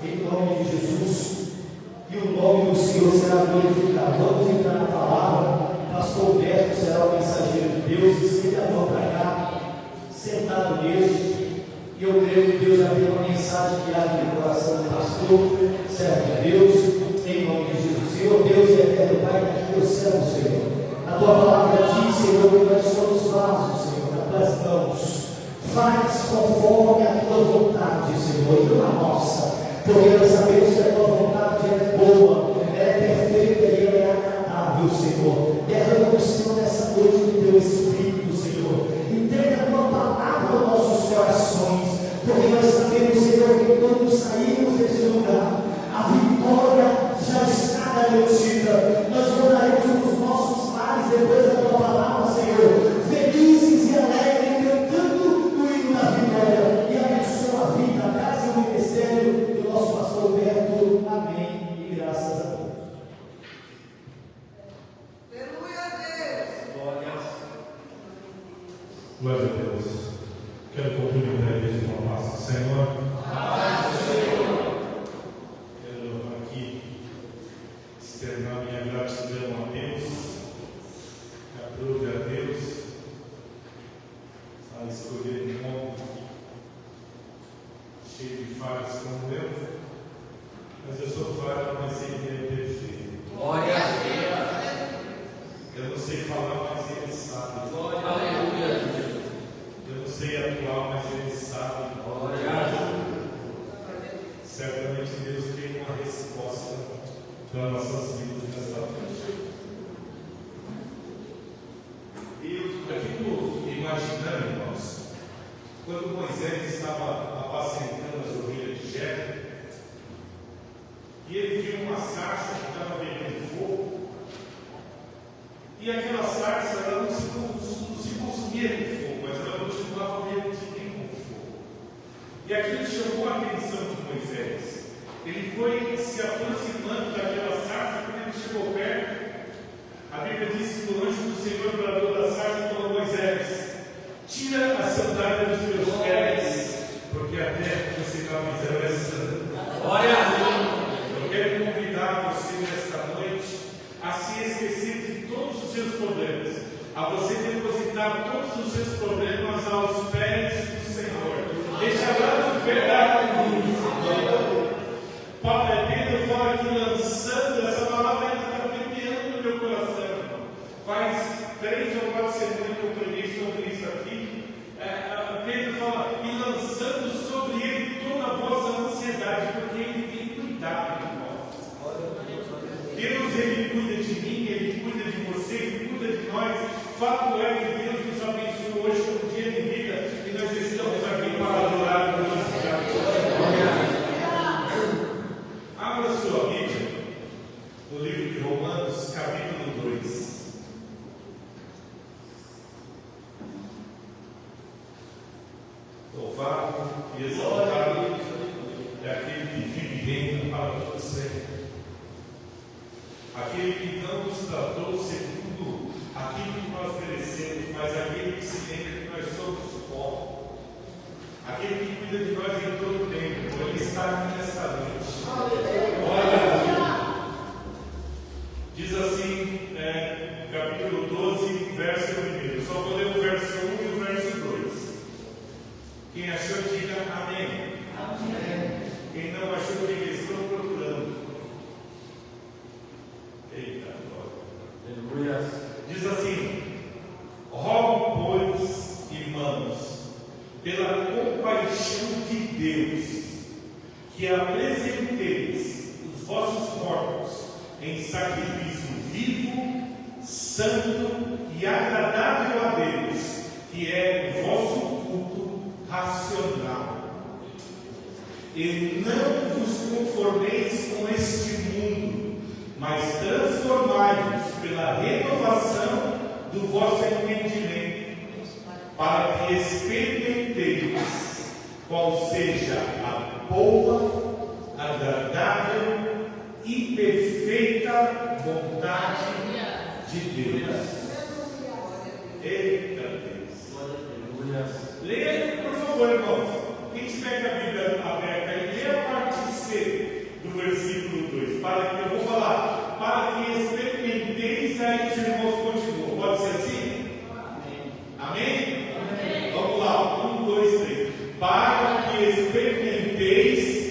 em nome de Jesus, e o nome do Senhor será glorificado. Vamos entrar na palavra. Pastor Beto será o mensageiro de Deus. Estende a mão para cá, sentado mesmo. E eu creio que Deus já tem uma mensagem guiada no coração do pastor, servo de Deus, em nome de Jesus. Senhor Deus e eterno Pai, daqui do céu, Senhor. A tua palavra diz, Senhor, que nós somos vasos, Senhor, nas tuas mãos. Faz conforme a tua vontade, Senhor, e não a nossa, porque nós sabemos que a tua vontade é boa, ela é perfeita e ela é agradável, Senhor. Derrama o Senhor nessa noite do teu Espírito, Senhor. Entrega a tua palavra aos nossos corações, porque nós sabemos, Senhor, que quando saímos desse lugar, a vitória já está garantida. Nós voltaremos nos nossos lares depois da tua palavra, Senhor, felizes e alegres, cantando o hino da vitória. E abençoa a vida, a casa e o ministério do nosso pastor Beto. Amém. E graças a Deus. Aleluia a Deus. Glória a Deus. Quero cumprimentar a igreja com a paz do Senhor. Quero aqui externar minha gratidão a Deus, que aprove a Deus a escolher um homem cheio de falhas como eu, mas eu sou falho, mas ele é perfeito. Glória a Deus. Eu não sei falar, mas ele sabe. Glória a Deus. Eu não sei atuar, mas ele sabe. Glória a Deus. Certamente Deus tem uma resposta para nossas vidas nesta noite. Eu fico imaginando, irmãos, quando Moisés estava apacentando as ovelhas de Jetro, e ele viu uma sarça que estava pegando fogo, e aquela sarça ela não se consumia com fogo, mas ela continuava vertendo com fogo. E aquilo chamou a atenção de Moisés. Ele foi se aproximando daquela sarça. Quando ele chegou perto, a Bíblia diz que o anjo do Senhor bradou da sarça e falou: Moisés, tira a sandália dos teus pés, porque a terra que você está pisando é santa. Glória a Deus. Eu quero convidar você nesta noite a se esquecer de todos os seus problemas, a você depositar todos os seus problemas aos pés do Senhor. Deixa lá no pé da cruz. Pedro fala que lançando, essa palavra ainda está permeando no meu coração. Faz 3 ou 4 semanas que eu preguei sobre isso aqui. Pedro fala, e lançando sobre ele toda a vossa ansiedade, porque ele tem cuidado de nós. Deus, ele cuida de mim, ele cuida de você, ele cuida de nós. Fato é que Deus nos abençoou hoje com um dia de vida e nós estamos aqui para adorar o nosso Deus. Abra sua Bíblia no livro de Romanos, capítulo 2. Louvado e exaltado é aquele que vive e reina para todo sempre. Aquele que não nos tratou segundo aquilo que nós merecemos, mas aquele que se lembra que nós somos pó. Aquele que cuida de nós em todo o tempo. Ele está aqui nesta noite. Olha, diz assim, capítulo 12, verso 1. Só vou ler o verso 1 e o verso 2. Quem achou, diga amém. Amém. Quem não achou, diga estou procurando. Eita, glória. Aleluia. Diz assim: rogo, pois, irmãos, pela compaixão de Deus, que apresenteis os vossos corpos em sacrifício vivo, santo e agradável a Deus, que é o vosso culto racional. E não vos conformeis com este mundo, mas transformai-vos pela renovação do vosso entendimento, para que experimenteis qual seja a boa, agradável e perfeita vontade de Deus. Eita Deus! Leia, por favor, irmãos. Quem tiver com a Bíblia aberta, leia a parte C 2. Eu vou falar, para que experimenteis, aí os irmãos continuam. Pode ser assim? Amém? Amém? Vamos lá, 1, 2, 3. Para que experimenteis.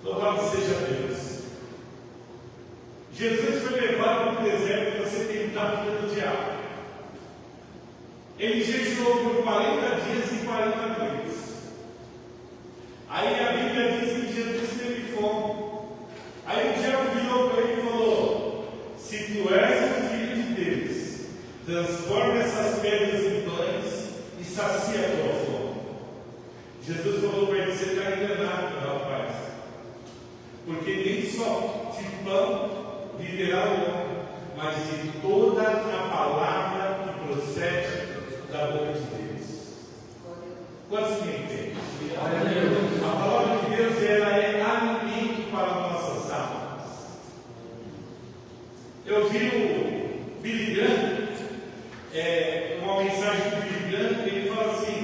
Louvado seja Deus. Jesus foi levado para o deserto para ser tentado pelo diabo. Ele jejuou por 40 dias e 40 noites. Aí a Bíblia diz que Jesus teve fome. Aí o diabo virou para ele e falou: se tu és o filho de Deus, transforma essas pedras em pães e sacia a tua fome. Jesus falou para ele: você está enganado, rapaz. Porque nem só de pão viverá o homem, mas de toda a palavra que procede da boca de Deus. Quantos me entendem? A palavra de Deus, ela é alimento para nossas almas. Eu vi o Billy Graham, uma mensagem do Billy Graham, ele fala assim: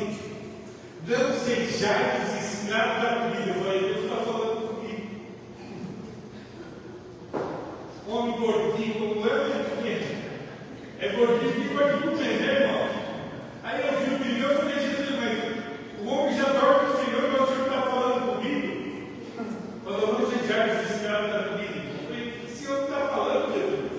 não sejais escravos da comida. Eu falei: Deus está falando. Homem gordinho como eu, é gordinho que gordinho tem, né, irmão? Aí eu vi o pneu e falei: Jesus, mas o homem já dorme com o Senhor, mas o Senhor está falando comigo? Falou: não sejais escravos da comida. Eu falei: o Senhor está falando, Jesus?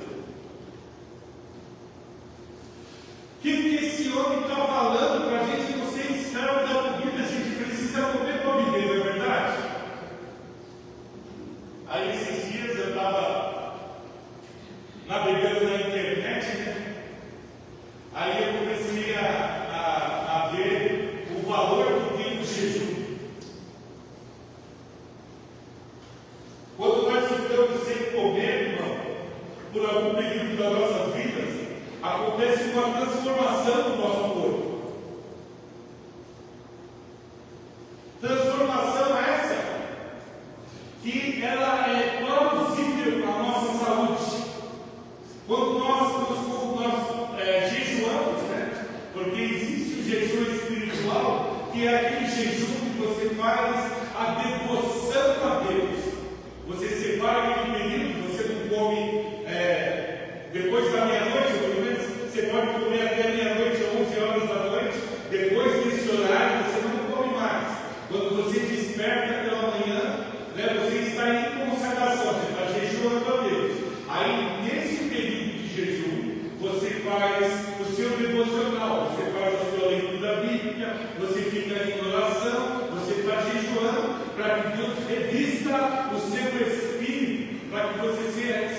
O que esse homem está falando para a gente não ser escravo da comida? A gente precisa comer para viver, não é verdade? Aí esses dias eu estava navegando na internet, né? Aí eu comecei a ver o valor que tem o jejum. Quando nós ficamos sem comer, irmão, por algum período das nossas vidas, acontece uma transformação no nosso corpo. Transformação essa que ela é plausível à nossa saúde. Quando nós jejuamos, né? Porque existe o jejum espiritual, que é aquele jejum que você faz a devoção a Deus. Você separa aquele período, você não come depois da meia-noite, ou pelo menos você pode comer até meia-noite ou 11 horas da noite. Depois desse horário você não come mais. Quando você desperta pela manhã, né, você está em consagração, você está jejuando a Deus. Aí nesse período de jejum, você faz o seu devocional, você faz a sua leitura bíblica, você fica em oração, você está jejuando para que Deus revista o seu espírito, para que você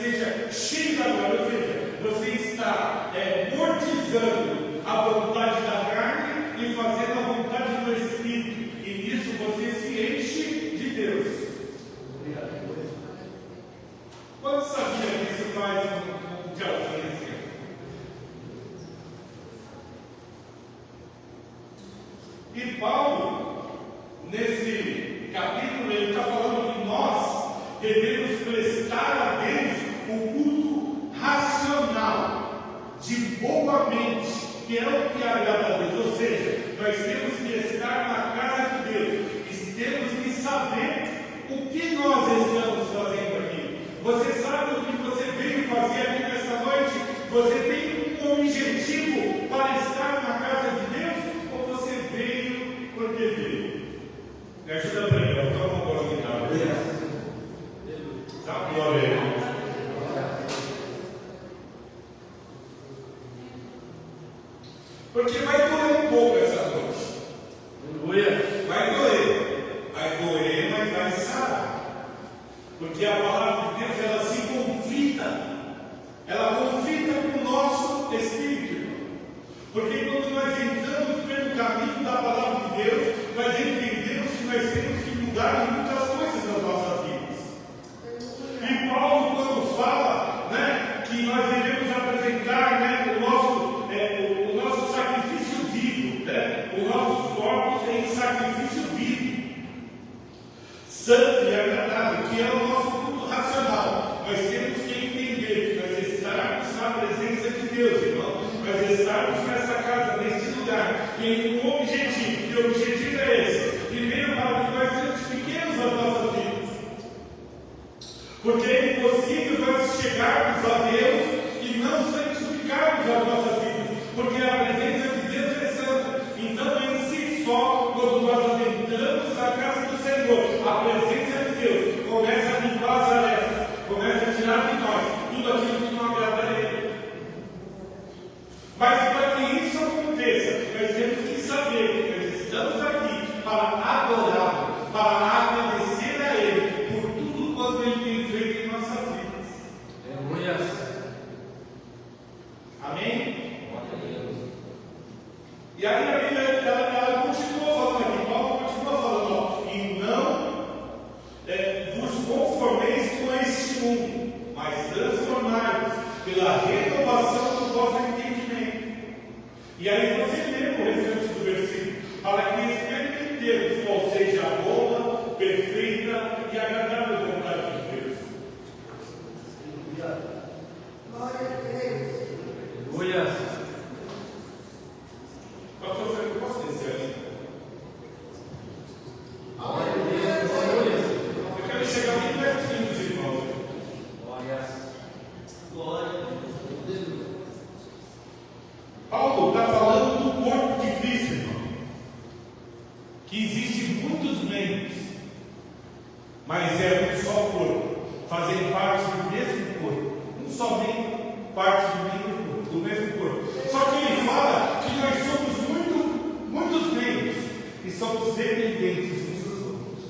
seja cheio da glória, ou seja, você está mortizando a vontade da carne e fazendo a vontade do Espírito, e nisso você se enche de Deus. Quando sabia que isso faz um diferença? E Paulo, nesse capítulo, ele está falando que nós devemos prestar a Deus o culto racional, de boa mente, que é o que agrada a Deus. Ou seja, nós temos que estar na casa de Deus e temos que saber o que nós estamos fazendo aqui. Você sabe o que você veio fazer aqui nesta noite? Você tem um objetivo para estar na casa de Deus? Ou você veio porque veio? Me ajuda para mim, eu toco uma bola de guitarra. Dá glória aí. Porque vai doer um pouco essa noite. Vai doer, mas vai sarar. Porque a palavra de Deus, ela se conflita com o nosso espírito. Porque quando nós entramos pelo caminho da palavra de Deus, nós entendemos que nós temos que mudar muitas coisas nas nossas vidas. E Paulo, quando fala, né, que nós devemos apresentar, né, o nosso sacrifício vivo, né, os nossos corpos em sacrifício vivo, santo e agradável, que é o nosso culto racional. Nós temos que entender que nós nós estarmos nessa casa, neste lugar, tem um objetivo, e o objetivo é esse: primeiro, para que nós santifiquemos as nossas vidas, porque é impossível nós chegarmos a Deus e não santificarmos as nossas vidas, porque a presença de Deus é santa. Então, em si só, quando nós adentramos na casa do Senhor, a presença de Deus começa a limpar as arestas, começa a tirar de nós tudo aquilo que não agrada a Ele. Mas para que isso aconteça, nós temos que saber que nós estamos aqui para adorá-lo, para agradecer a Ele por tudo quanto Ele tem feito em nossas vidas. Aleluia. Amém? E aí a Bíblia ela continua falando aqui, Paulo continua falando, ó, e não vos conformeis com este mundo, mas transformai-vos pela renovação do vosso entendimento. E aí você lê o restante do versículo, para que experimentemos qual seja a boa, perfeita e agradável vontade de Deus. Glória a Deus. Aleluia. Pastor Fernando, posso descer ali? Glória a Deus. Aleluia. Eu quero chegar bem pertinho dos irmãos. Glória. Paulo está falando do corpo de Cristo, irmão. Que existem muitos membros, mas é um só corpo, fazem parte do mesmo corpo. Um só membro, parte do mesmo corpo. Só que ele fala que nós somos muitos membros e somos dependentes uns dos outros.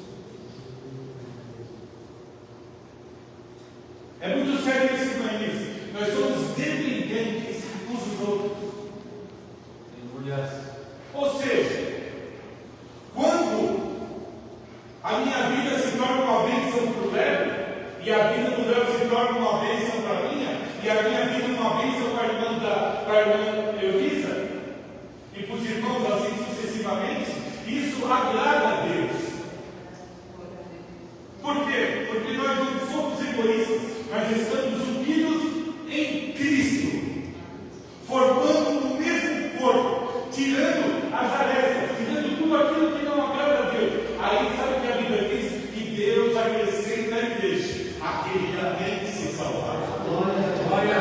É muito sério esse país. Nós somos dependentes uns dos outros. Aleluia. Ou seja, quando a minha vida se torna uma bênção para o Léo, e a vida do Léo se torna uma bênção para a minha, e a minha vida uma bênção para a irmã Eulisa, e para os irmãos assim sucessivamente, isso agrada a Deus. Por quê? Porque nós não somos egoístas, nós estamos unidos em Cristo, formando o mesmo corpo, tirando as arestas, tirando tudo aquilo que não agrada a Deus. Aí sabe o que a Bíblia diz? Que Deus acrescenta à igreja aquele que já tem que se salvar. Glória.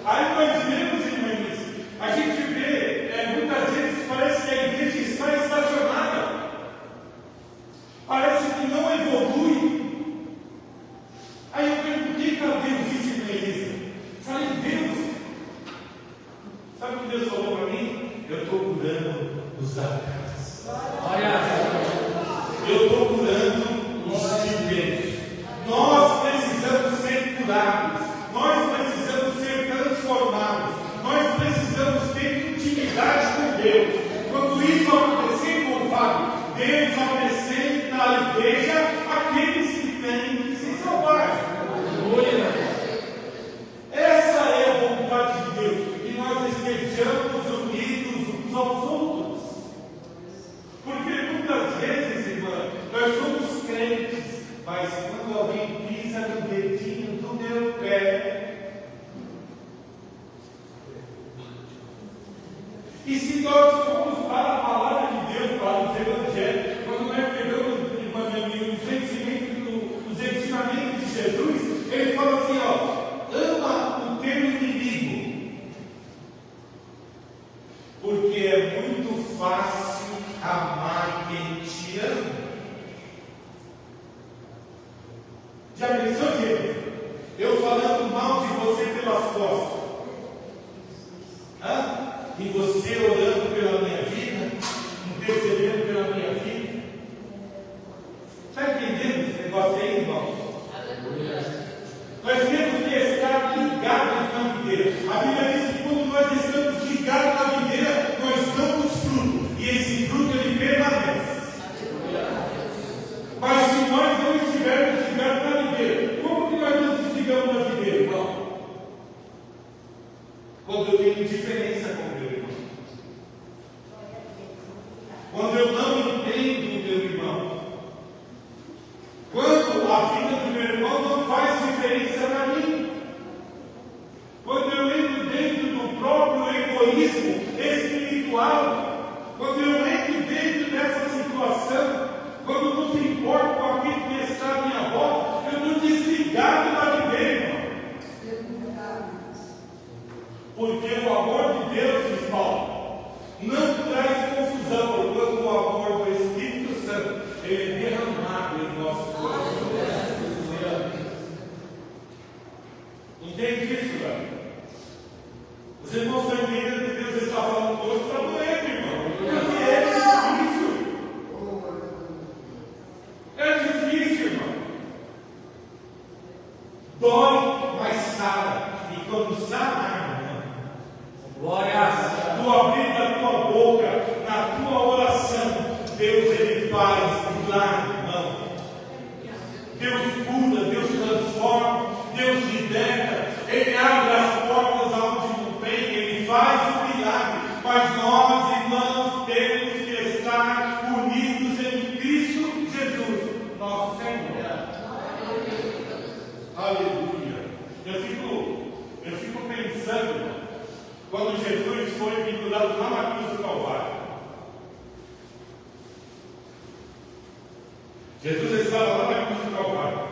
Aí nós vemos, irmãos, a gente vê, muitas vezes parece que a igreja está estacionada, parece que não evolui. Aí eu pergunto, quem está Deus isso, irmã Elisa? Falei, Deus. Sabe o que Deus falou para mim? Eu estou curando os atrasos. Eu estou curando os direitos. Nós precisamos ser curados. Nós precisamos ser transformados. Nós precisamos ter intimidade com Deus. Quando isso acontecer, com o Fábio, Deus acrescenta à igreja aqueles que têm que se salvar. Essa é a vontade de Deus, que nós estejamos unidos uns aos outros. Porque muitas vezes, irmã, nós somos crentes, mas quando alguém pisa no dedinho do meu pé, e se nós formos para a palavra de Deus, para os evangelhos, quando nós pegamos, irmã, os ensinamentos de Jesus, ele fala assim, ó, ama o teu inimigo, porque é muito fácil amar quem te ama. Já pensou, gente? Eu falando mal de você pelas costas, e você orando pela minha vida, intercedendo pela minha vida. Está entendendo esse negócio aí, irmão? Nós temos que estar ligados na videira. A Bíblia diz que quando nós estamos ligados na videira, nós damos fruto, e esse fruto ele permanece. Mas se nós não estivermos ligados na videira, como que nós nos desligamos da videira, irmão? Quando eu tenho diferença com o meu irmão, quando eu não entendo o meu irmão, quando a vida do meu irmão não faz diferença para mim, quando eu entro dentro do próprio Aleluia. Eu fico pensando quando Jesus foi pendurado lá na cruz do Calvário. Jesus estava lá na cruz do Calvário.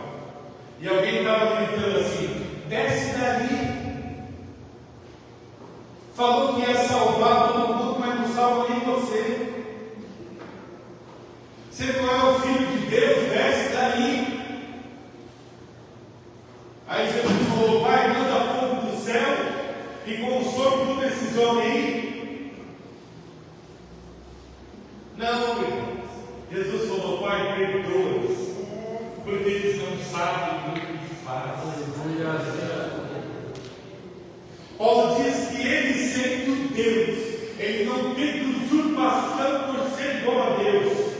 E alguém estava gritando assim: desce dali. Falou que ia salvar todo mundo, mas não salva nem você. Você não é o Filho de Deus, desce daí. Aí Jesus falou: Pai, manda fogo do céu e consome todos esses homens aí. Não, irmãos. Jesus falou: Pai, perdoa-os, porque eles não sabem o que fazem. Paulo diz que ele, sendo Deus, ele não teve usurpação por ser igual a Deus.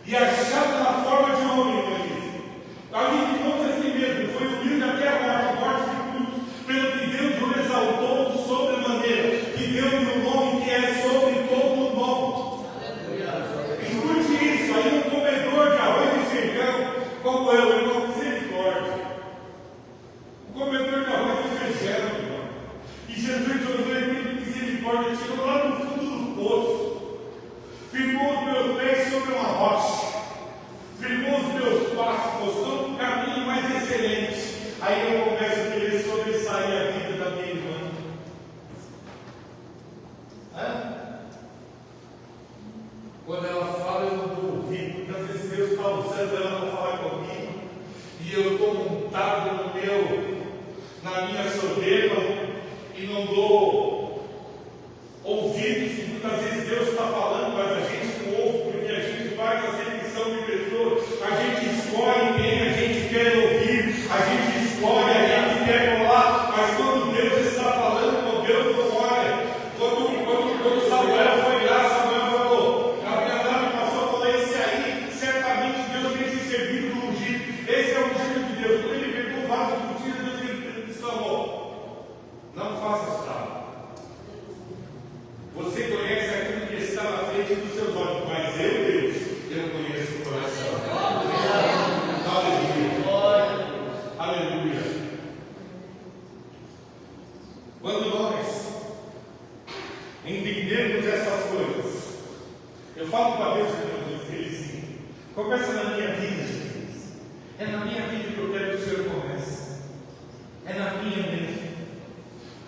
E achado na forma de homem, ele ali de nós assim mesmo, foi humilde até a morte de cruz, pelo que Deus o exaltou sobremaneira, que deu-lhe o nome que é sobre todo nome. Escute isso, aí um comedor de arroz e feijão, como eu, irmão, misericórdia. Um comedor de arroz e feijão, irmão. E Jesus jogou ele de misericórdia, tirou lá no fundo do poço, firmou os meus pés sobre uma rocha, firmou os meus passos, mostrou um caminho mais excelente. Aí eu começo a querer sobressair a vida da minha irmã. Quando ela fala, eu não dou ouvido. Muitas vezes Deus fala o céu, ela não fala comigo. E eu estou montado na minha soberba e não dou ouvidos. Muitas vezes Deus está falando, mas a gente não ouve, porque a gente faz a seleção de pessoas. A gente escolhe quem a gente quer ouvir, a gente escolhe a gente quer colar, mas quando Deus está falando, quando Deus não olha, quando Samuel foi lá, Samuel falou, Gabriel me passou, falou: esse aí, certamente Deus tem se servido do ungido, esse é o ungido de Deus. Quando ele pegou o vaso do ungido, Deus exclamou: não faça tal. Você conhece aquilo que está na frente dos seus olhos, mas eu, Deus, eu conheço o coração. Aleluia. Aleluia. Quando nós entendemos essas coisas, eu falo para Deus, ele sim, começa na minha vida, Jesus. É na minha vida que eu quero que o Senhor comece. É na minha mesmo.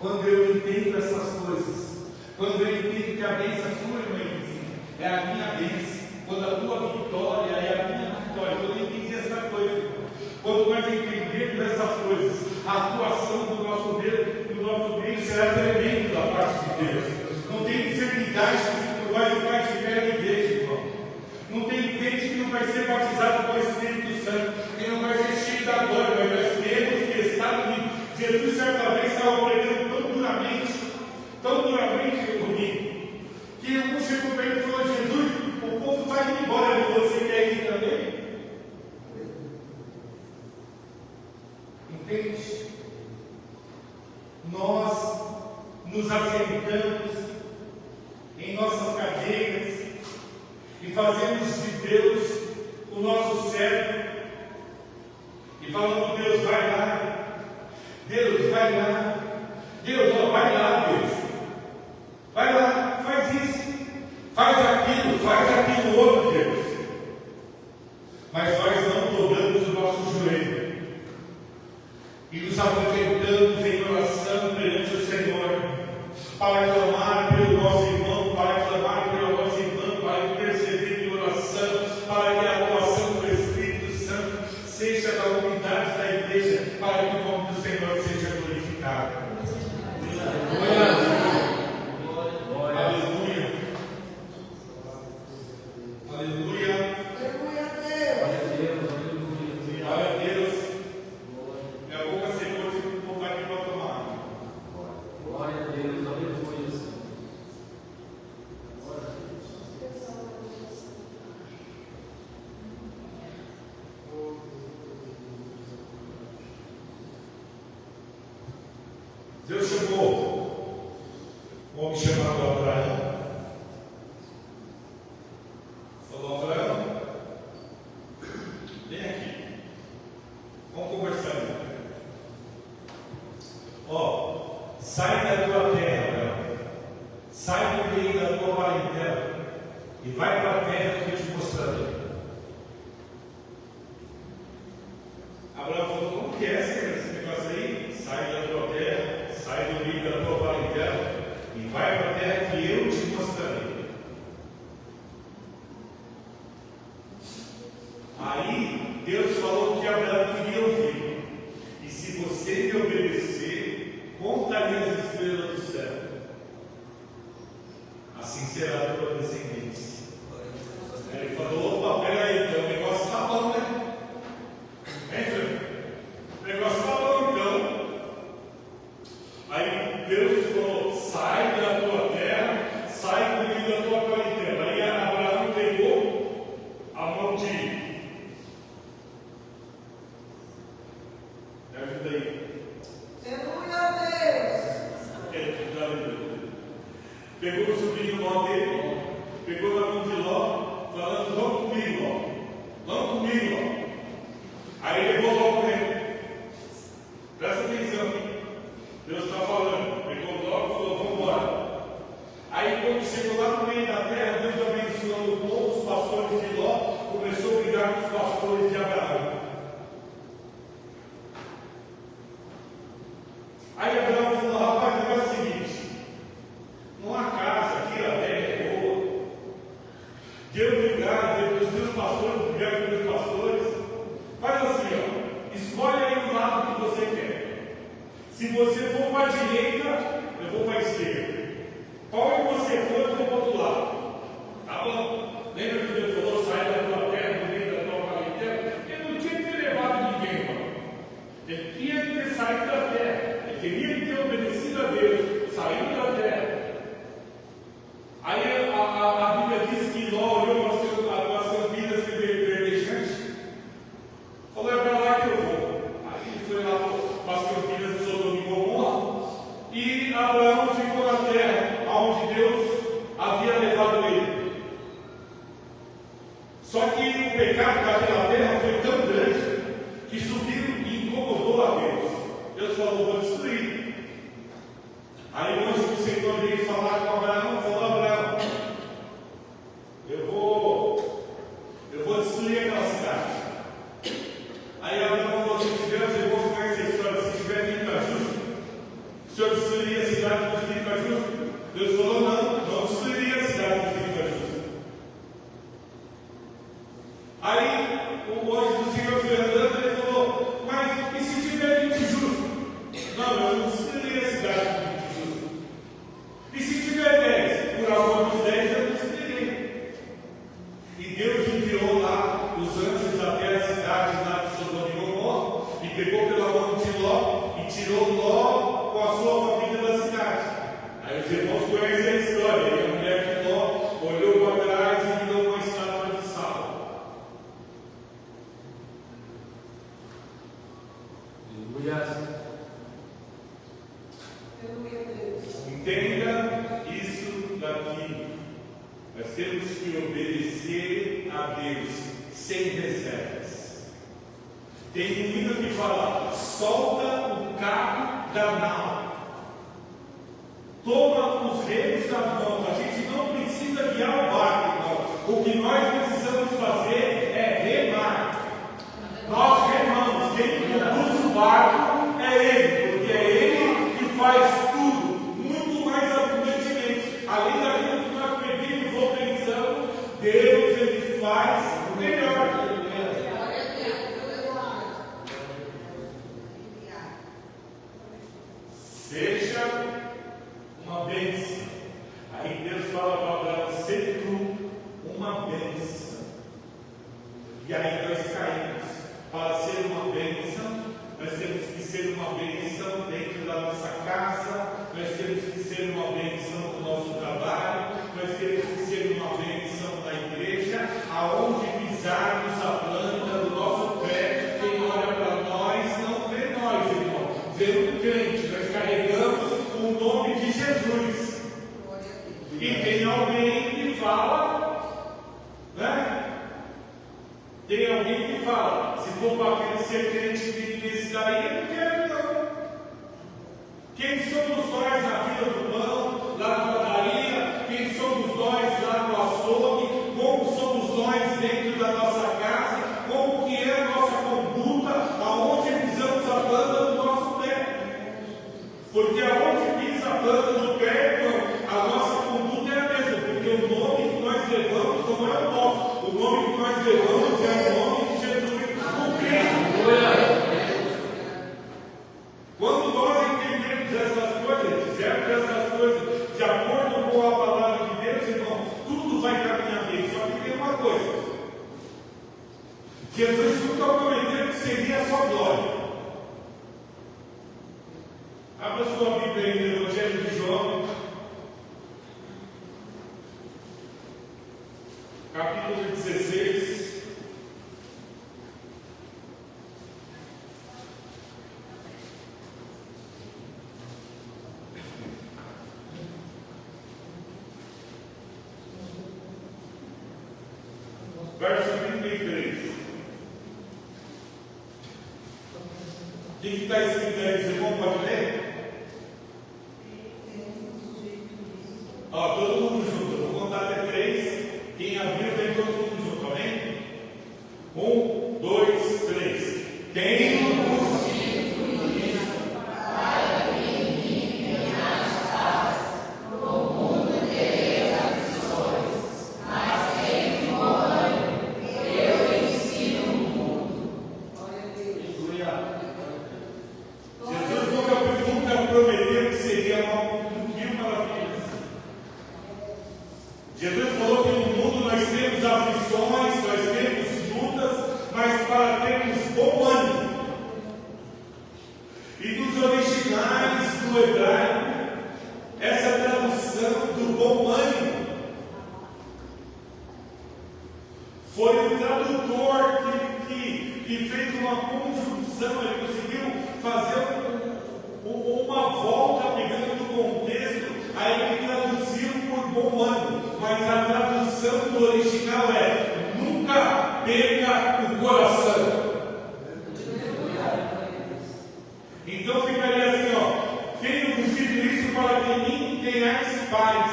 Quando eu entendo essas coisas, quando eu entendo que a bênção tua, irmãzinha, é a minha bênção, quando a tua vitória é a minha vitória, quando eu entendi essa coisa, irmão, quando nós entendemos essas coisas, a atuação do nosso Deus será tremenda da parte de Deus. Não tem enfermidade que vai ficar de pé na igreja, irmão. Não tem crente que não vai ser batizado com o Espírito Santo, que não vai ser cheio da glória, mas nós temos que estar unidos. Jesus certa vez estava pregando tão duramente comigo, que um chegou para ele e falou: Jesus, o povo vai indo embora, e você quer ir também? Entende? Nós nos assentamos em nossas cadeiras e fazemos de Deus o nosso servo e falamos: Deus, vai lá, Deus, vai lá, Deus, ó, vai lá, Deus, vai lá, faz isso, faz aquilo outro, Deus. Mas nós não dobramos o nosso joelho e nos apresentamos em oração perante o Senhor, para clamar pelo nosso irmão, para clamar pela nossa irmã, para interceder em oração, para que a atuação do Espírito Santo seja da unidade da igreja, para que o nome do Senhor seja glorificado. Aleluia. Aleluia. Glória a Deus. Minha boca secou, tive que voltar aqui para tomar. Glória a Deus, aleluia. vai para a terra que eu te mostrarei. Abraão falou: como que é esse negócio aí? Sai da tua terra, sai do meio da tua parentela e vai para a terra que eu te mostrarei. Aí Deus falou que Abraão queria ouvir: e se você me obedecer, contaria as estrelas do céu, assim será a tua descendência. Aí ele falou: opa, peraí, então o negócio está bom, né? Hein, filho? O negócio está bom, então. Aí Deus falou: sai da tua terra, sai do meio da tua parentela. Aí Abraão pegou a mão de... Me ajuda aí. Aleluia a Deus. Pegou o sobrinho Ló dele, pegou na mão de Ló, falando: vamos comigo, Ló. Vamos comigo, Ló. Aí levou Ló com ele. Presta atenção. Deus está falando. Pegou Ló e falou: vamos embora. Aí quando chegou lá no meio da terra, Deus abençoando o povo, os pastores de Ló, começou a brigar com os pastores de Abraão. Aí Abraão falou: rapaz, o negócio é o seguinte, não há casa aqui, a terra é boa. Deus brigar, os teus pastores brigaram com os meus pastores. Faz assim, ó, escolhe aí o lado que você quer. Se você for para a direita, eu vou para a esquerda. Qual é que você for, eu vou para o outro lado. Tá bom? Lembra que Deus falou: sai da tua terra, do meio da tua parentela? Ele não tinha que ter levado ninguém, mano. Ele tinha que ter saído da terra. Ele queria ter obedecido a Deus, saindo da terra. Aí a Bíblia diz que Ló olhou para as campinas verdejantes, falou: é para lá que eu vou. Aí ele foi lá para as campinas de Sodoma e Gomorra, e Abraão ficou na terra onde Deus havia levado ele. Só que o pecado daquela terra foi tão grande que subiu e incomodou a Deus. Deus falou: vou destruir. Aí o anjo do Senhor veio falar com Abraão, falou: Abraão, eu vou destruir aquela cidade. Aí Abraão falou: se tiver, os irmãos conhecem a história, se tiver 30 justos, o senhor destruiria a cidade dos 30 justos? Deus falou: não destruiria a cidade dos 30 justos. Aí o anjo do Senhor foi andando e ele falou: mas e se tiver 20 justos? Não, eu não destruiria a cidade dos 20 justos. E se tiver 10? Por amor dos 10 eu não destruiria. E Deus enviou lá os anjos até a cidade lá de Sodoma e Gomorra, e pegou pela mão de Ló e tirou Ló com a sua família da cidade. Aí os irmãos conhecem a história. E a mulher de Ló olhou para trás e virou uma estátua de sal. Aleluia. Aleluia a Deus. Entenda isso daqui. Nós temos que obedecer a Deus sem reservas. Tem um hino que fala: solta o cabo da nau, toma os remos das mãos. A gente não precisa guiar o barco, não. O que nós precisamos fazer é remar. Nós remamos. Quem conduz o barco é Ele, porque é Ele que faz tudo, muito mais abundantemente. Além daquilo que nós pedimos ou pensamos, Deus, Ele faz melhor. Seja uma bênção. Aí Deus fala para Abraão: ser tu uma bênção. E aí nós caímos. Para ser uma bênção, nós temos que ser uma bênção dentro da nossa casa, nós temos que ser uma bênção no nosso trabalho, nós temos que ser uma bênção na igreja, aonde pisarmos a planta do nosso pé. Quem olha para nós não vê nós, irmão, vê um crente. Nós carregamos o nome de Jesus. E tem alguém que fala, né? Tem alguém que fala: se for para aquele ser crente desse daí, eu não quero, não. Quem somos nós na fila do pão, lá na padaria? Quem somos nós lá no açougue? nós dentro da nossa casa, como que é a nossa conduta, aonde pisamos a planta do nosso pé. Porque aonde pisa a planta do pé, irmão, a nossa conduta é a mesma, porque o nome que nós levamos não é o nosso, o nome que nós levamos é o nome de Jesus, o Cristo. Quando nós entendemos essas coisas, fizermos essas coisas de acordo com a palavra de Deus, irmão, tudo vai caminhar bem. Só que tem uma coisa: Jesus nunca prometeu que seria a sua glória. Abra sua Bíblia aí no Evangelho de João, capítulo 16. Verso 33. O que está escrito aí? Você pode ler? Ó, todo mundo junto. Eu vou contar até 3. Quem abriu, vem todo mundo junto. Amém? 1, 2, 3. Tenho-vos prometeu que seria mil maravilhas. Jesus falou que no mundo nós temos aflições, nós temos lutas, mas para termos bom ânimo. E nos originais do hebraico, essa tradução do bom ânimo foi o tradutor que fez uma conjunção, ele conseguiu fazer uma volta pegando do contexto, aí ele traduziu por bom ânimo, mas a tradução do original é: nunca perca o coração. Então ficaria assim, ó: tenho-vos dito isso para que em mim tenhais paz.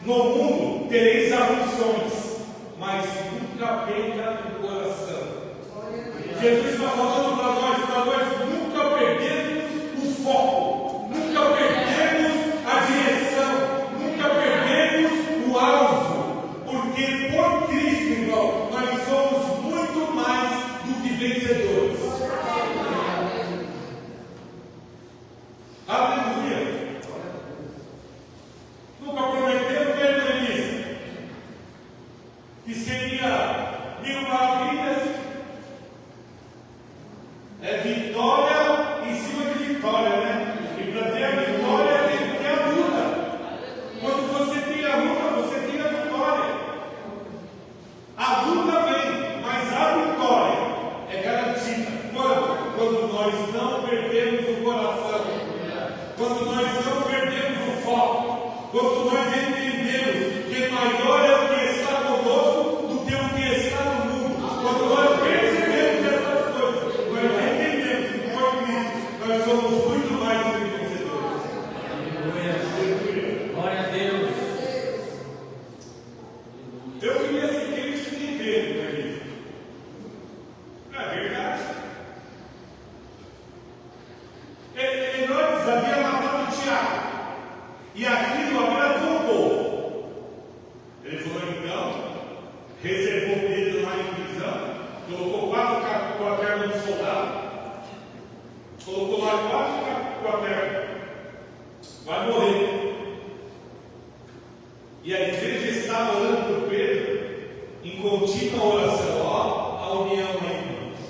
No mundo tereis aflições, mas nunca perca o coração. Jesus está falando para nós nunca perdemos o foco, nunca perdemos a direção, nunca perdemos o alvo, porque por Cristo, irmão, nós somos muito mais do que vencedores. Aleluia! Nunca prometeu, Denise, que seria 1000 maravilhas. É vitória em cima de vitória, né? E para ter a vitória tem que ter a luta. Quando você tem a luta, você tem a vitória. A luta vem, mas a vitória é garantida. Quando nós não perdemos o coração, quando nós não perdemos o foco, quando nós entendemos que maior é o que está conosco do que o que está no mundo. Quando nós percebemos essas coisas, nós entendemos que por Cristo nós somos muito mais do que vencedores. Aleluia. Glória a Deus. Eu queria ser crente de Pedro, não é isso? Não é verdade? Herodes havia matado o Tiago, e aquilo agradou o povo. Ele falou então, reservou Pedro lá em prisão, colocou 4 com a perna do soldado, colocou lá 4 com a perna, vai morrer. E a igreja estava orando por Pedro, em contínua oração. Ó, a união aí, irmãos.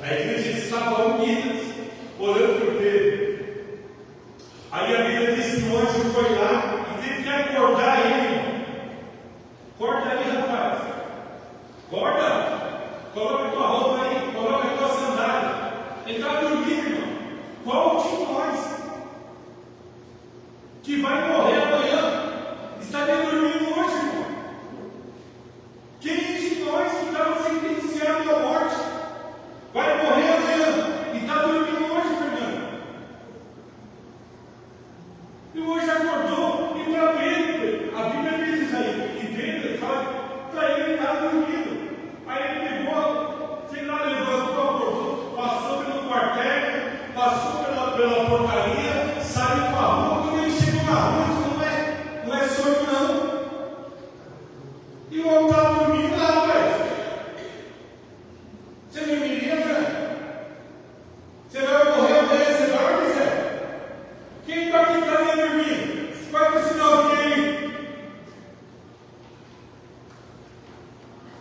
A igreja estava unida, orando por Pedro. Aí a Bíblia diz que o anjo foi lá e teve que acordar ele. Acorda aí, rapaz. Acorda. Coloca a tua roupa aí, coloca a tua sandália. Ele está dormindo, irmão. Qual de nós que vai morrer amanhã estaria dormindo hoje, irmão? Quem de nós que estava sentenciado à morte vai morrer amanhã e está dormindo hoje, Fernando?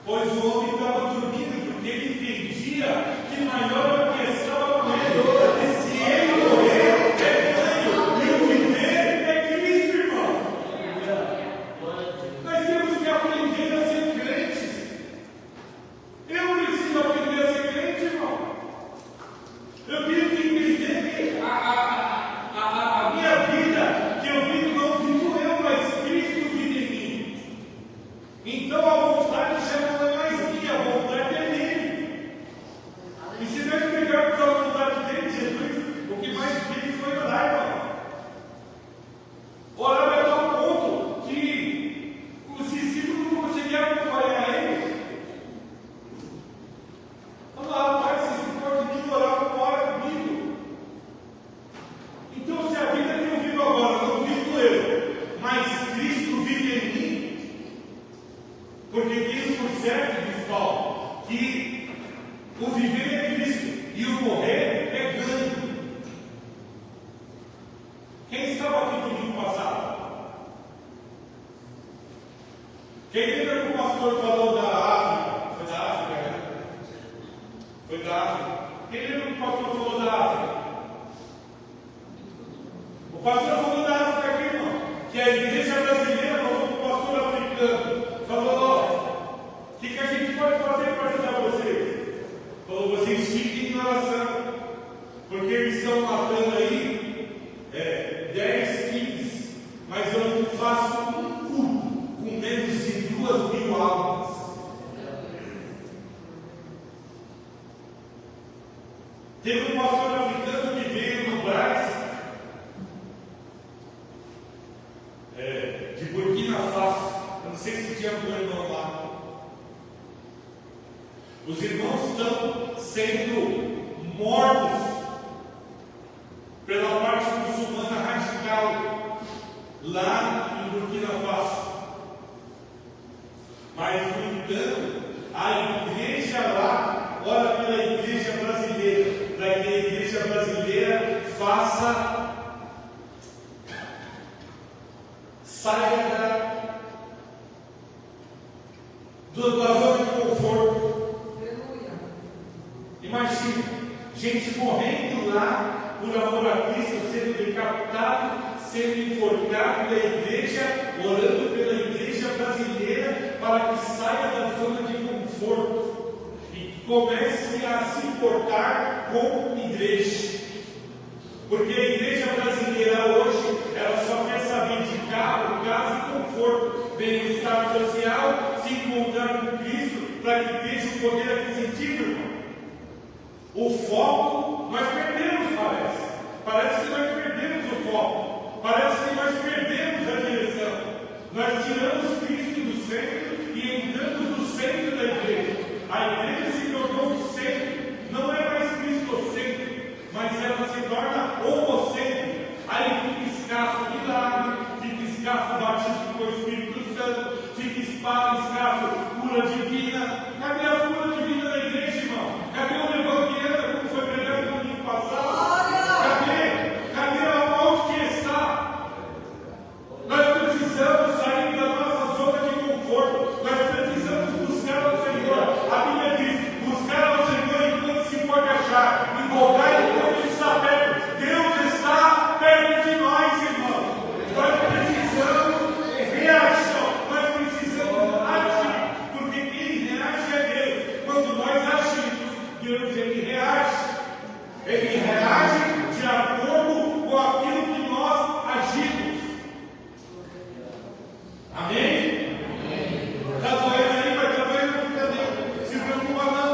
pois o homem estava dormindo, porque ele entendia que maior é o que estava com ele. E se ele morrer, é ganho, e o viver é Cristo, irmão. Nós temos que aprender a ser crentes. Eu preciso aprender a ser crente, irmão. Eu tenho que entender que a minha vida que eu vivo não vivo eu, mas Cristo vive em mim. Então a vontade já não é mais minha, a vontade é dele. E se nós pegarmos a vontade dele, Jesus, o que mais fez foi orar, irmão. Orar é tal ponto que os discípulos não conseguiam acompanhar ele. Vamos lá, Pai, se você pode vir orar uma hora comigo. Então, se a vida que eu vivo agora não vivo eu, mas Cristo vive em mim, porque tem por certo, diz Paulo, que o viver é Cristo e o morrer é ganho. Quem estava aqui domingo passado? Quem lembra que o pastor falou da África? Foi da África, né? Foi da África. Quem lembra que o pastor falou da África? O pastor falou da África aqui, irmão. Que a igreja brasileira falou para o pastor africano. Falou, ó, o que a gente pode fazer para ajudar vocês? Falou, vocês fiquem em oração. Porque eles estão matando aí 10, 15. Mas eu não faço um culto com menos de 2.000 almas. Teve um pastor africano que veio no Brás, de Burkina Faso. Eu não sei se tinha algum irmão lá. Os irmãos estão sendo mortos pela parte muçulmana radical lá em Burkina Faso. Mas, no entanto, a igreja lá ora pela igreja brasileira, para que a igreja brasileira saia da zona de conforto. Imagina, gente morrendo lá por amor a Cristo, sendo decapitado, sendo enforcado pela igreja, orando pela igreja brasileira para que saia da zona de conforto e comece a se importar com igreja. Porque a igreja brasileira hoje, ela só quer saber de carro, casa e conforto, bem-estar social, se encontrar com Cristo, para que veja o poder aquisitivo, irmão. O foco, nós perdemos, parece. Parece que nós perdemos o foco. Parece que nós perdemos a direção. Nós tiramos Cristo do centro e entramos no centro da igreja. A igreja se tornou o centro. Não é mais cristocêntrico, mas ela se torna homocêntrica. Aí fica escasso milagre, fica escasso batismo com o Espírito Santo, fica escasso cura divina. Cadê a cura divina da igreja, irmão? Cadê o Evangelho, como foi pregado no domingo passado? Cadê onde que está? Nós precisamos sair da nossa zona de conforto. Nós precisamos buscar ao Senhor. A Bíblia diz: buscar ao Senhor enquanto se pode achar, e voltar enquanto Ele está perto. Deus está perto de nós, irmão. Nós precisamos reagir, nós precisamos agir, porque quem reage é Deus. Quando nós agimos, Deus ele reage. Ele reage de acordo com aquilo que nós agimos. Amém? Está doendo aí, mas está doendo também. Se preocupa não.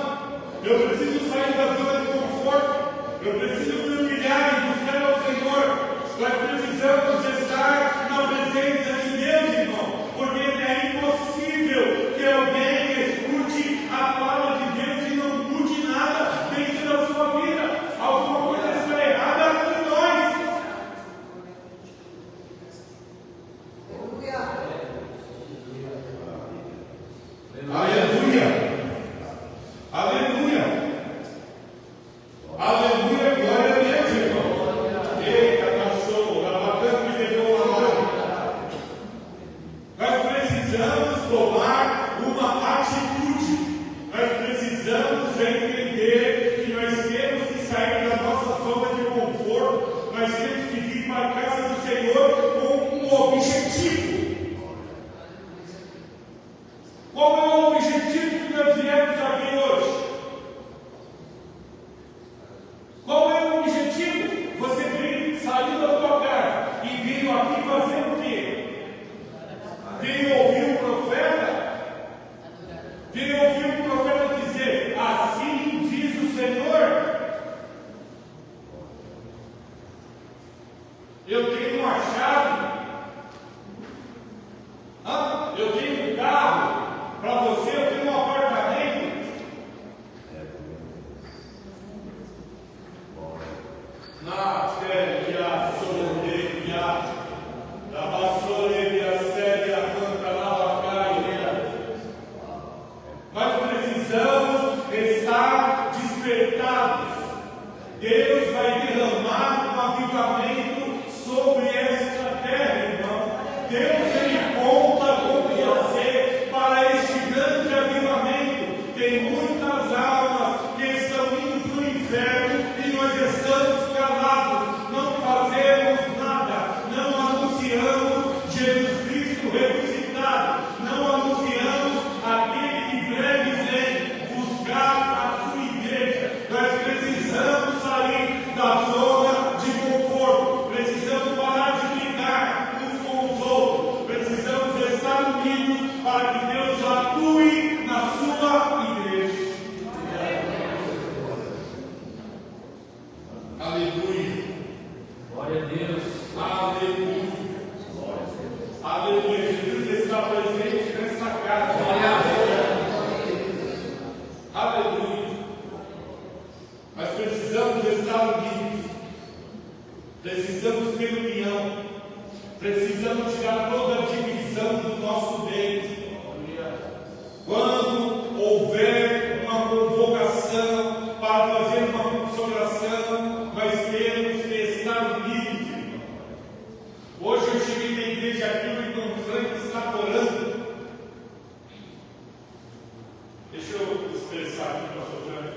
Eu preciso sair da zona de conforto. Eu preciso me humilhar e buscar ao Senhor. Nós precisamos estar na presença de Deus, irmão. Porque é impossível que alguém escute a palavra de Deus e não mude nada dentro da sua vida. Alguma coisa está errada em nós. Aleluia! Aleluia! Aleluia! Glória a Qual é o objetivo que nós viemos aqui hoje? Qual é o objetivo? Você veio, saiu da tua casa e veio aqui fazer o quê? Veio ouvir o profeta? Veio ouvir o profeta dizer: assim diz o Senhor. Eu tenho uma chave. Eu tenho um carro para você, eu tenho um apartamento. Na terra sororeia, da vassoreia séria, canta lavacaia. Nós precisamos estar despertados. Deus vai derramar um avivamento sobre esta terra, irmão. Deus, Ele conta com você para este grande avivamento. Tem muitas almas que estão indo para o inferno e nós estamos calados, não fazemos nada, não anunciamos Jesus Cristo ressuscitado, não anunciamos aquele que breve vem buscar a sua igreja. Nós precisamos sair da zona de conforto, precisamos parar de brigar uns com os outros, precisamos estar unidos para que Deus atue na sua igreja. Aleluia. Glória a Deus. Aleluia. Aleluia. Jesus está presente nessa casa. Aleluia. Nós precisamos estar unidos. Precisamos ter união. Precisamos tirar toda a divisão do nosso meio. Quando houver uma convocação para fazer uma consagração, nós temos que estar unidos, irmão. Hoje eu cheguei na igreja aqui, o irmão Frank está orando. Deixa eu expressar aqui, pastor Frank.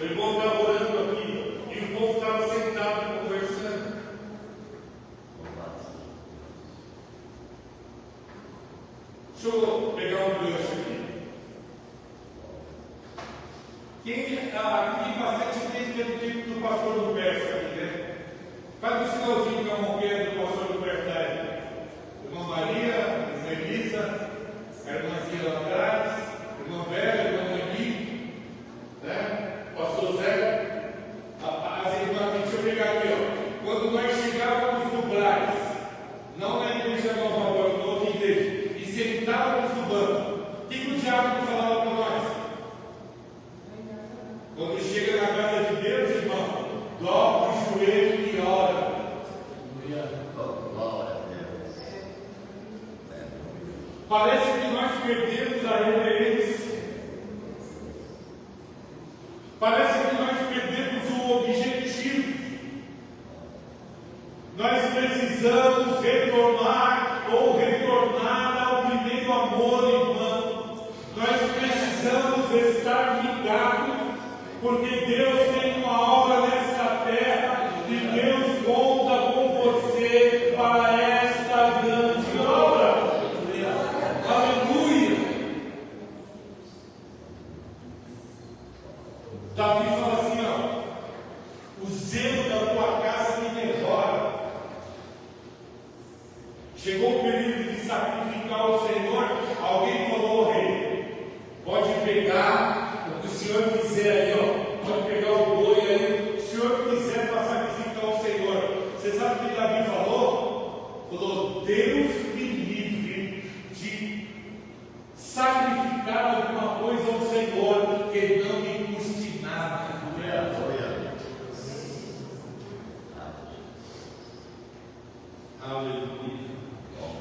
O irmão estava orando aqui e o povo estava sentado conversando. Deixa eu pegar um gancho aqui. Quem tem bastante tempo pelo tempo do pastor Roberto aqui, né? Faz um sinalzinho com a mão do pastor Roberto aí. Irmã Maria, irmã Elisa, a irmãzinha lá atrás, irmã Vera, irmã Noemi, né? Pastor Zé. As irmãs, deixa eu pegar aqui, ó. Quando nós chegávamos no Braz, não na igreja Nova York, na outra igreja, e sentávamos no banco, o que o diabo falava para nós? Quando chega na casa de Deus, irmão, dobra o joelho e ora. Parece que nós perdemos a reverência. Parece que nós perdemos o objetivo. Nós precisamos retornar ou retornar ao primeiro amor, irmão. Nós precisamos estar ligados, porque Deus tem uma obra nesta terra e Deus conta com você para esta grande obra. Aleluia. Davi fala assim, ó: o zelo da tua casa me devora. Chegou o período de sacrificar ao Senhor. Alguém falou: rei, pode pegar o que o Senhor quiser aí, ó. Pode pegar o boi aí, o Senhor quiser para sacrificar ao Senhor. Você sabe o que Davi falou? Falou: Deus me livre de sacrificar alguma coisa ao Senhor que não me custe nada. Aleluia.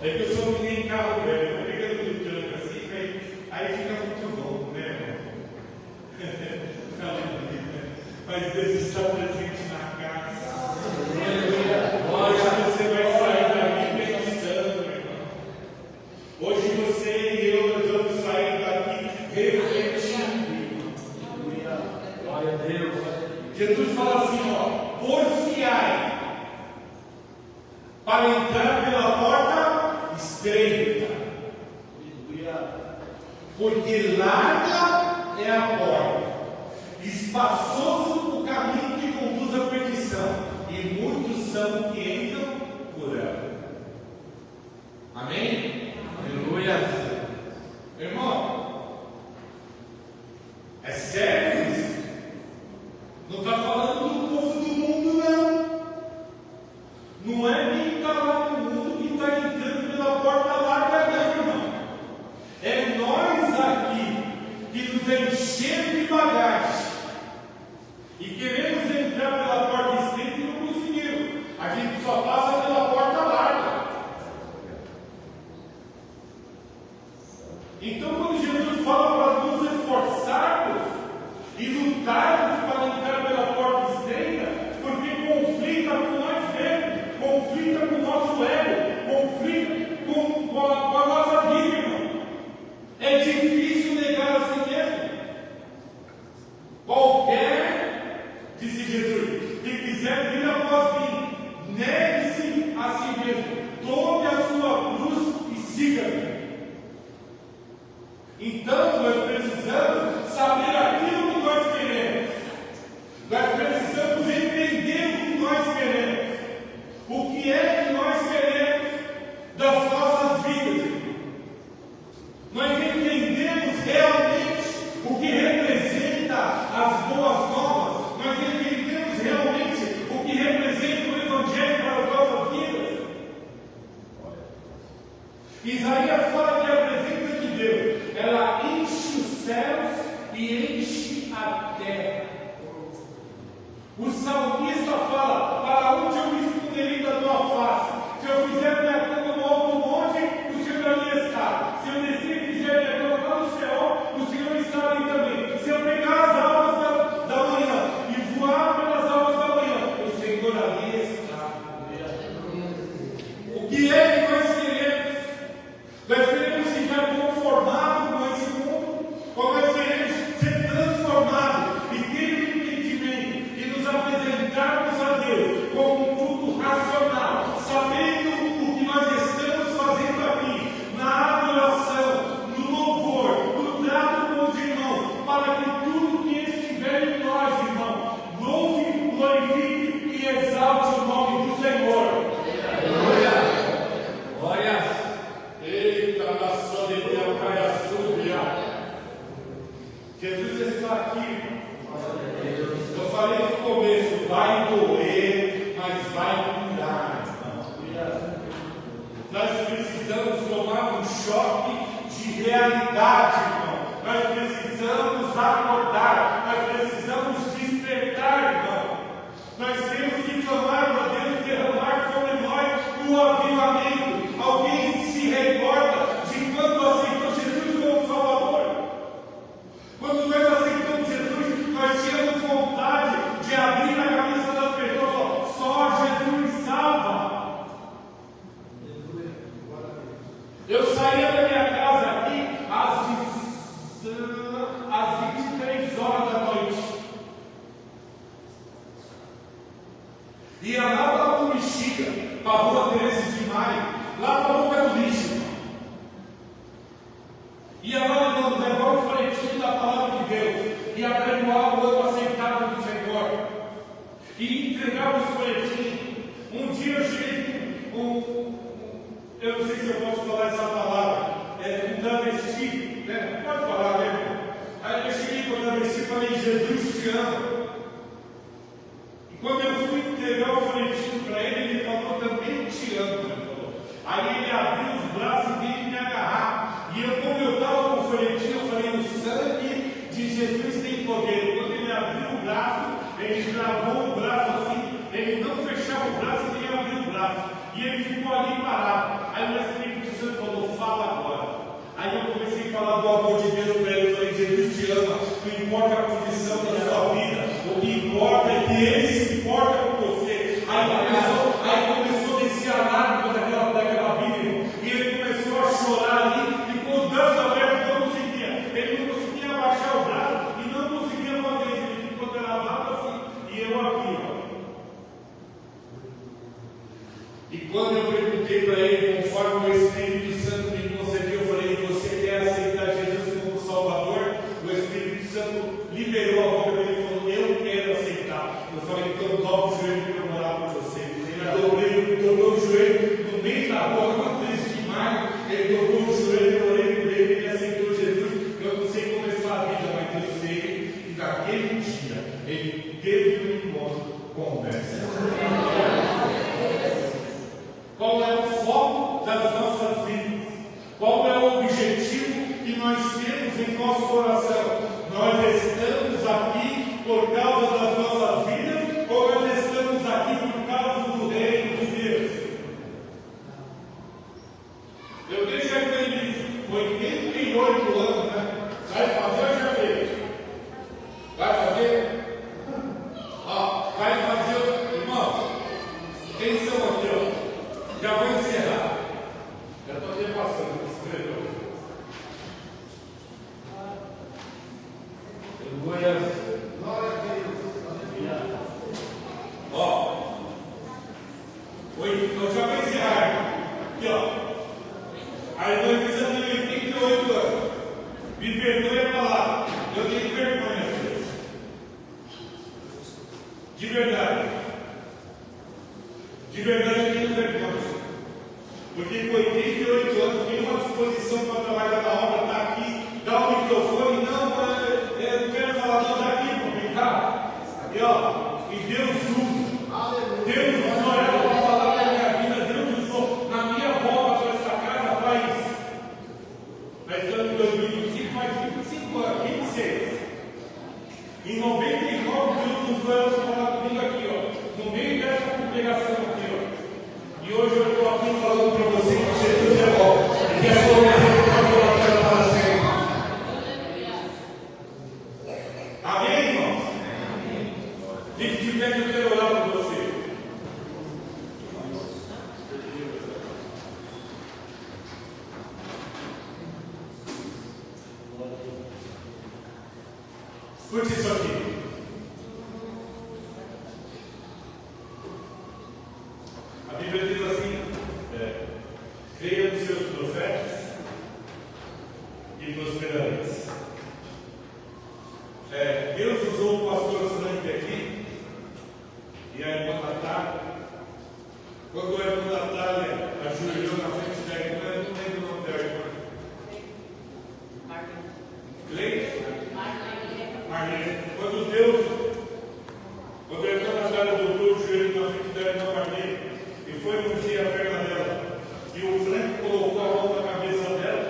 É que eu sou um menino carro velho, eu vou pegando no tranco assim, aí fica muito bom, né, irmão? Aleluia. Mas Deus está presente na casa. Hoje você vai sair daqui pensando, irmão. Hoje você e eu, nós vamos sair daqui refletindo, irmão. Glória a Deus. Jesus fala assim, ó: porfiai para entrar pela porta estreita. Porque larga é a porta, espaçoso o caminho que conduz à perdição, e muitos são que entram por ela. Amém? Aleluia. Irmão, é sério isso? Não está falando do povo do mundo, não. Não é quem está lá no mundo que está entrando pela porta larga, não, irmão. É nós aqui que nos enchemos de bagagem e queremos entrar pela porta estreita e não conseguimos. A gente só passa pela porta larga. Então, quando Jesus fala para nos esforçarmos e lutarmos para entrar pela porta estreita, porque conflita com nós mesmos, conflita com o nosso ego, conflita com a nossa vida, irmão. É difícil negar a si mesmo. Qualquer, disse Jesus, que quiser vir após mim, negue-se a si mesmo, tome a sua cruz e siga-me. Então nós precisamos saber aquilo que nós queremos. Nós precisamos entender o que nós queremos. O que é que nós queremos das nossas vidas? Nós entendemos realmente o que representa as boas novas. Nós entendemos realmente o que representa o Evangelho para as nossas vidas. Isaías fala que a presença de Deus, ela enche os céus e enche a terra. O salmista fala: para onde eu me esconderei da tua face? Se eu fizer minha cama no alto monte, o Senhor ali está. Se eu descer e fizer minha cama lá no céu, o Senhor está ali também. Se eu pegar as almas da manhã e voar pelas almas da manhã, o Senhor ali está. O que é que nós queremos? Nós queremos ficar conformados com esse mundo, ou nós queremos ser transformados e ter um entendimento e nos apresentarmos a Deus como um culto racional, sabendo o que nós estamos fazendo aqui, na adoração, no louvor, no trato com os irmãos, para que tudo que estiver em nós, irmão, louve, glorifique e exalte o nome do Senhor. Glória. Eita, na sua de Deus, caia súbia. Jesus está aqui. Eu falei no começo, vai doer, mas vai curar. Nós precisamos tomar um choque de realidade, irmão. Nós precisamos acordar, nós precisamos despertar, irmão. Nós temos que clamar para Deus derramar sobre nós o avivamento. Alguém se recorda de quando aceitou Jesus como Salvador? Quando nós aceitamos Jesus, nós tínhamos vontade de abrir a cabeça das pessoas, só Jesus salva. Eu saía da minha casa aqui às 23 horas da noite. Ia lá para o Bexiga, para a rua 13 de Maio, lá para a Boca do Lixo. Ia lá levar o folhetim da palavra de Deus e apregoar o ano aceitável do Senhor e entregar os folhetins. Um dia eu cheguei eu não sei se eu posso falar essa palavra, um travesti, né? Pode falar, né? Aí eu cheguei com o travesti e falei: Jesus te ama. E quando eu fui entregar o folhetim para ele, ele falou: também te amo. Aí ele abriu os braços e veio me agarrar. E eu, como eu estava com o folhetim, eu falei: o sangue de Jesus tem poder. Quando ele abriu o braço, ele travou o braço assim, ele não fechava o braço nem abriu o braço. E ele ficou ali parado. Aí o Espírito Santo falou: fala agora. Aí eu comecei a falar do amor de Deus para ele. Eu falei: Jesus te ama, não importa a condição da sua vida, o que importa é que ele se importa com você. Aí começou a descer a lágrima daquela vida, irmão. E ele começou a chorar ali, e com os braços abertos não conseguia. Ele não conseguia abaixar o braço e não conseguia fazer isso. Ele ficou travado assim, e eu aqui, ó. E quando eu perguntei para ele, conforme o Espírito Santo me concedeu, eu falei: você quer aceitar Jesus como teve um encontro com o Mestre. Qual é o foco das nossas vidas? Qual é o objetivo que nós temos em nosso coração? Nós estamos aqui por causa das nossas vidas ou nós estamos aqui por causa do reino de Deus? Eu deixo aí para ele 88 anos, né? Vai fazer ou já fez? Vai fazer? Ó, vai fazer, irmãos. Atenção aqui, ó. Já vou encerrar. Já estou até passando, escreveu. Glória a Deus. Ó. Eu já vou encerrar. Aqui, ó. A irmã Elisa tem 88 anos. Me perdoe a palavra. Eu tenho vergonha, Deus. De verdade. De verdade eu tenho vergonha. Porque com 88 anos tem uma disposição para trabalhar na obra, está aqui, dá o microfone, não, eu não quero falar, não, dá aqui para brincar. E ó, e Deus usa. Deus usou ela para falar da minha vida, Deus usou na minha volta para essa casa faz ano de 2025, faz 25 anos, 26. Em 99 Deus usou ela para falar comigo aqui, ó, no meio dessa congregação aqui, ó. E hoje eu estou aqui falando para você que Jesus é bom e que a sua misericórdia para sempre. Amém, irmãos? Fique de pé que eu quero orar por você. Escute isso aqui. A Bíblia diz assim: creia nos seus profetas e prosperareis. Deus usou o pastor Frank aqui e a irmã Natália. Quando a irmã Natália ajoelhou na frente da irmã, eu não lembro o nome da irmã. Cleide? Marlene. Quando a irmã Natália botou o joelho na frente da irmã Marlene e foi ungir a perna dela, e o Frank colocou a mão na cabeça dela,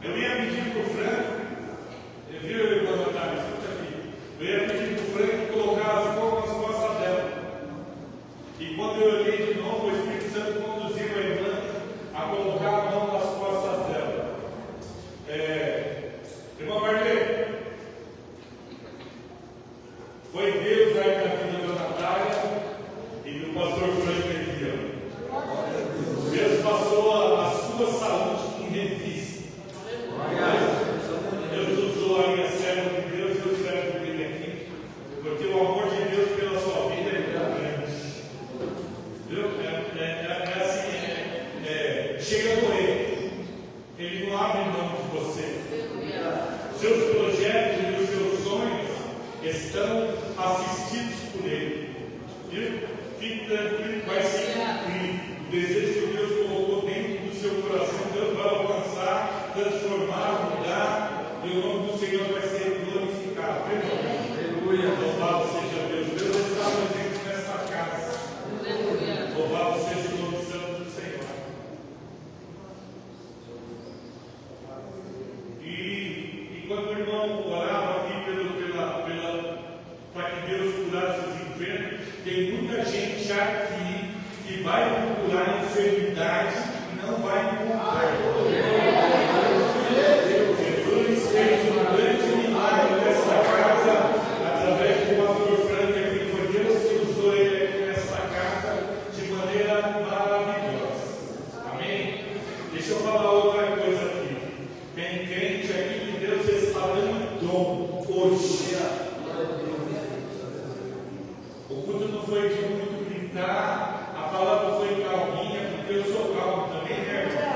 eu ia pedir para o Frank, viu, irmã Natália, escuta aqui, eu ia pedir para o Frank colocar as mãos nas costas dela. E quando eu olhei de novo, o Espírito Santo conduziu a irmã a colocar a mão nas costas dela. Irmã Marlene, foi Deus aí na vida da Natália e do pastor Frank aqui, ó. Deus passou a sua saúde em revista. Deus usou a minha serva de Deus e o servo dele aqui, porque o amor de Deus pela sua vida é grande. Viu? Chega a doer. Ele não abre mão de você. Seus projetos e os seus sonhos estão assistidos por Ele. Viu? Fique tranquilo, vai se cumprir. O desejo que Deus colocou dentro do seu coração, Deus vai alcançar, transformar, mudar, e o nome do Senhor vai ser glorificado. Aleluia. Louvado seja Deus. Deus está presente nessa casa. Aleluia. Louvado seja o nome santo do Senhor. E quando o irmão orava aqui para que Deus curasse os enfermos, tem muita gente aqui que vai procurar enfermidade e não vai encontrar. Jesus fez um grande milagre nessa casa através do pastor Frank aqui. Foi Deus que usou ele aqui nessa casa de maneira maravilhosa. Amém? Deixa eu falar outra coisa aqui. Tem crente aqui que Deus está dando dom hoje. O culto não foi de muito gritar, a palavra foi calminha, porque eu sou calmo também, né, irmão?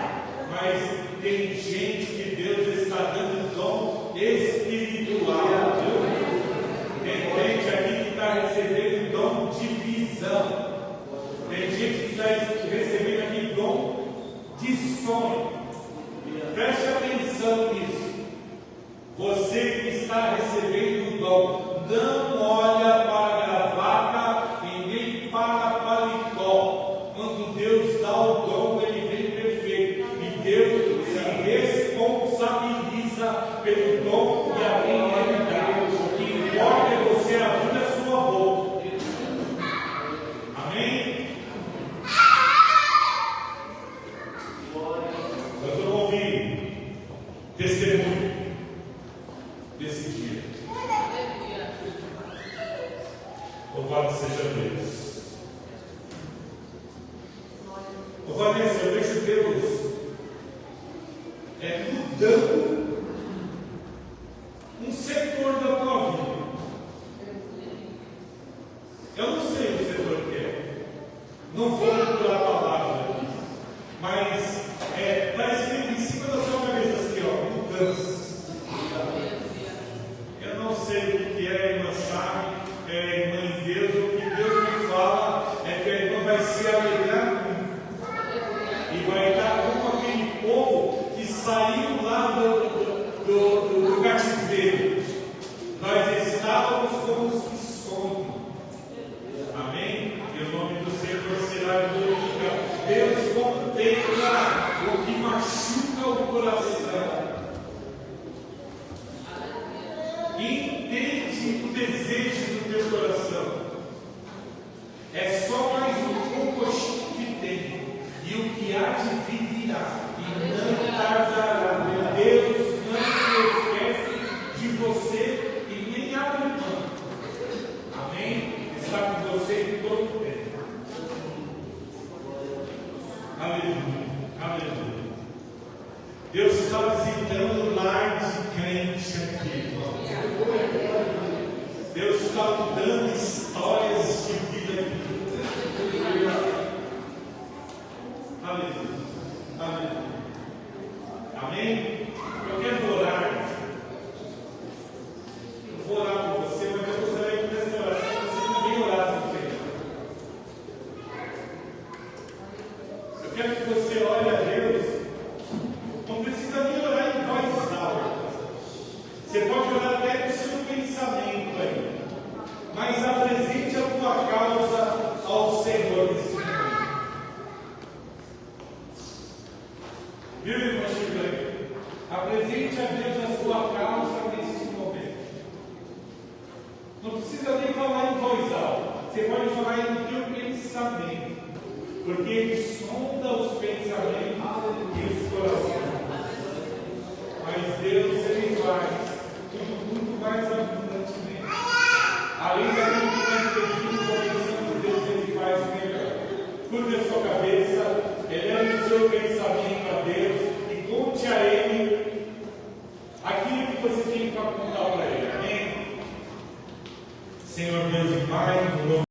Mas tem gente que Deus está dando dom espiritual, viu? Tem gente aqui que está recebendo dom de visão. Tem gente que está recebendo aqui dom de sonho. Preste atenção nisso. Você que está recebendo o dom irmão, não olha para a gravata e nem para paletó. Quando Deus dá o dom, ele vem perfeito. E Deus se responsabiliza pelo dom e a quem ele dá. O que importa é você abrir a sua boca. Amém? Nós vamos ouvir testemunho desse dia. Louvado seja Deus. Ô Vanessa, eu vejo Deus mudando um setor da tua vida. Eu não sei o setor que é. Não vou procurar a palavra aqui. Mas está escrito em cima da sua cabeça assim, ó, mudança. Eu não sei o que é, a irmã sabe, irmã em Deus, o que Deus me fala é que a irmã vai se alegrar muito. E vai estar como aquele povo que saiu lá do cativeiro. Nós estávamos como os que somos. Amém? E o nome do Senhor será glorificado. Deus contempla o que machuca o coração. Entende o desejo do teu coração. É só mais um pouquinho que tem. E o que há de vir virá. E não tardará. Deus não se esquece de você e nem abre mão. Amém? Está com você em todo o tempo. Aleluia. Aleluia. Deus está visitando o lar de crente aqui, irmão. Deus está mudando histórias de vida aqui. Aleluia. Aleluia. Amém? Eu quero orar. Eu vou orar por você, mas eu gostaria que nessa oração você também orasse por você. Eu quero que você ore a Deus. Não precisa nem orar em voz alta. Você pode orar até no seu pensamento aí. Mas apresente a tua causa ao Senhor nesse momento. Viu, irmão Chiclete? Apresente a Deus a sua causa nesse momento. Não precisa nem falar em voz alta. Você pode falar no teu pensamento. Porque Ele sonda os pensamentos e os corações. Mas Deus, Ele faz tudo muito mais abundantemente. Além daquilo